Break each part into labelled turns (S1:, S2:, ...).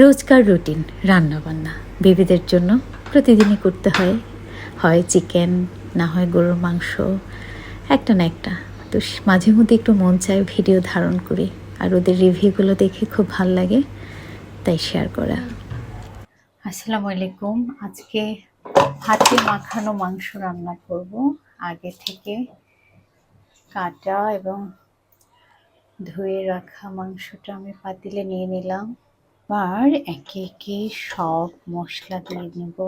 S1: রোজকার রুটিন রান্নাবান্না বেবিদের জন্য প্রতিদিনই করতে হয়, হয় চিকেন, না হয় গরুর মাংস, একটা না একটা। তো মাঝে মধ্যে একটু মন চায় ভিডিও ধারণ করি, আর ওদের রিভিউগুলো দেখে খুব ভাল লাগে, তাই শেয়ার করা। আসসালামু আলাইকুম। আজকে হাতে মাখানো মাংস রান্না করব। আগে থেকে কাটা এবং ধুয়ে রাখা মাংসটা আমি পাতিলে নিয়ে নিলাম। এবার একে একে সব মশলা দিয়ে নেব।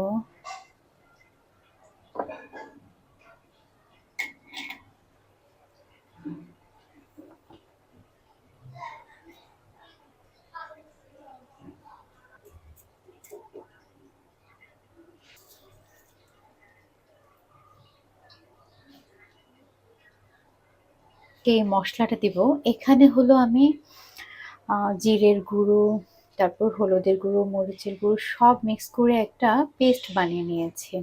S1: এই মশলাটা দিব। এখানে হলো আমি জিরের গুঁড়ো, তারপর হলুদের গুঁড়ো, মরিচের গুঁড়ো সব মিক্স করে একটা পেস্ট বানিয়ে নিয়েছি।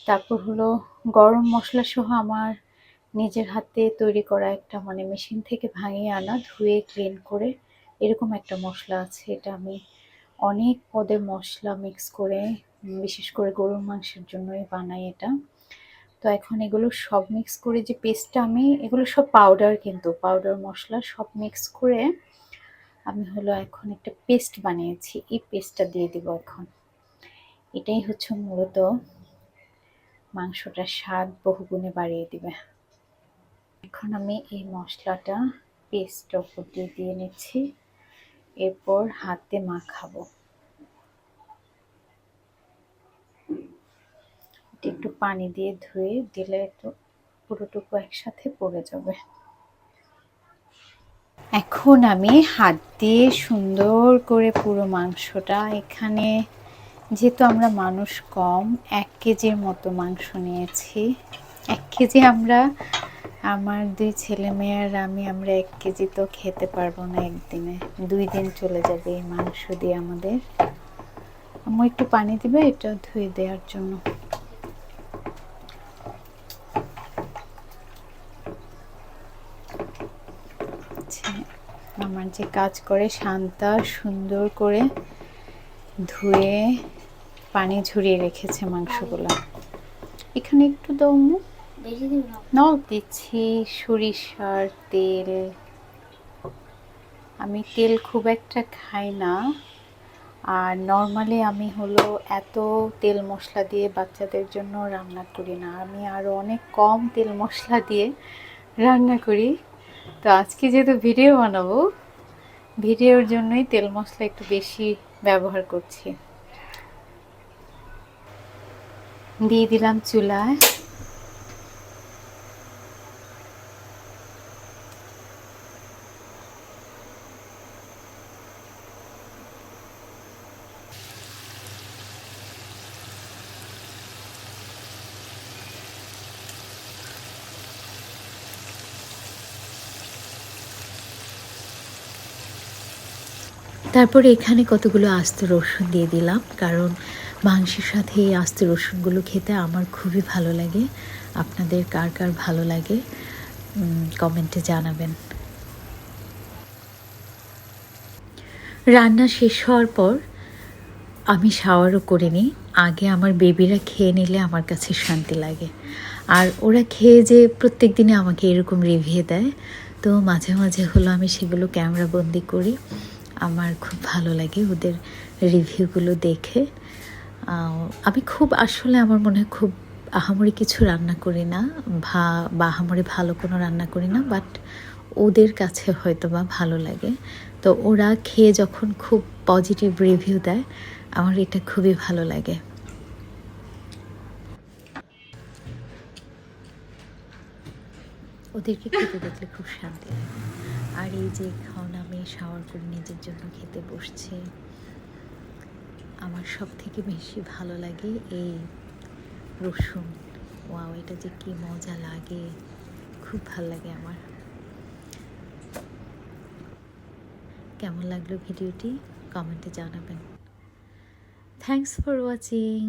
S1: তারপর হলো গরম মশলা সহ আমার নিজের হাতে তৈরি করা একটা, মানে মেশিন থেকে ভাঙিয়ে আনা, ধুয়ে ক্লিন করে এরকম একটা মশলা আছে। এটা আমি অনেক পদের মশলা মিক্স করে, বিশেষ করে গরুর মাংসের জন্যই বানাই এটা। তো এখন এগুলো সব মিক্স করে যে পেস্টটা, আমি এগুলো সব পাউডার, কিন্তু পাউডার মশলা সব মিক্স করে আমি হলো এখন একটা পেস্ট বানিয়েছি। এই পেস্টটা দিয়ে দিব এখন। এটাই হচ্ছে মূলত মাংসটার স্বাদ বহুগুণে বাড়িয়ে দিবে। এখন আমি এই মশলাটা পেস্টটার উপর দিয়ে নিচ্ছি, এরপর হাতে মাখাবো। একটু পানি দিয়ে ধুয়ে দিলে একটু পুরোটুকু একসাথে পড়ে যাবে। এখন আমি হাত দিয়ে সুন্দর করে পুরো মাংসটা, এখানে যেহেতু আমরা মানুষ কম, 1 কেজির মতো মাংস নিয়েছি। 1 কেজি আমরা, আমার 2 ছেলে মেয়ে আর আমরা 1 কেজি তো খেতে পারবো না একদিনে, 2 দিন চলে যাবে এই মাংস দিয়ে আমাদের। আমি একটু পানি দিবে এটা ধুয়ে দেওয়ার জন্য। আমার যে কাজ করে শান্তা সুন্দর করে ধুয়ে পানি ঝরিয়ে রেখেছে মাংসগুলো। এখানে একটু দাও, নল দিচ্ছি সরিষার তেল। আমি তেল খুব একটা খাই না, আর নর্মালি আমি হলো এত তেল মশলা দিয়ে বাচ্চাদের জন্য রান্না করি না। আমি আরও অনেক কম তেল মশলা দিয়ে রান্না করি। তো আজকে যেহেতু ভিডিও বানাবো, ভিডিওর জন্যই তেল মশলা একটু বেশি ব্যবহার করছি। দিয়ে দিলাম চুলায়। তারপরে এখানে কতগুলো আস্ত রসুন দিয়ে দিলাম, কারণ মাংসের সাথে এই আস্ত রসুনগুলো খেতে আমার খুবই ভালো লাগে। আপনাদের কার কার ভালো লাগে কমেন্টে জানাবেন। রান্না শেষ হওয়ার পর আমি শাওয়ারও করে নিই। আগে আমার বেবিরা খেয়ে নিলে আমার কাছে শান্তি লাগে, আর ওরা খেয়ে যে প্রত্যেক দিনে আমাকে এরকম রিভিউ দেয়, তো মাঝে মাঝে হলো আমি সেগুলো ক্যামেরা বন্দি করি। আমার খুব ভালো লাগে ওদের রিভিউগুলো দেখে। আমি খুব, আসলে আমার মনে হয় খুব আহামরি কিছু রান্না করি না, বা আহামরি ভালো কোনো রান্না করি না, বাট ওদের কাছে হয়তো বা ভালো লাগে। তো ওরা খেয়ে যখন খুব পজিটিভ রিভিউ দেয়, আমার এটা খুবই ভালো লাগে। ওদেরকে খেতে দেখলে খুব শান্তি লাগে। আর এই যে এখন আমি শাওয়ার করে নিজের জন্য খেতে বসছি, আমার সব থেকে বেশি ভালো লাগে এই রসুন। ওয়াও, এটা যে কি মজা লাগে, খুব ভালো লাগে আমার। কেমন লাগলো ভিডিওটি কমেন্টে জানাবেন। Thanks for watching.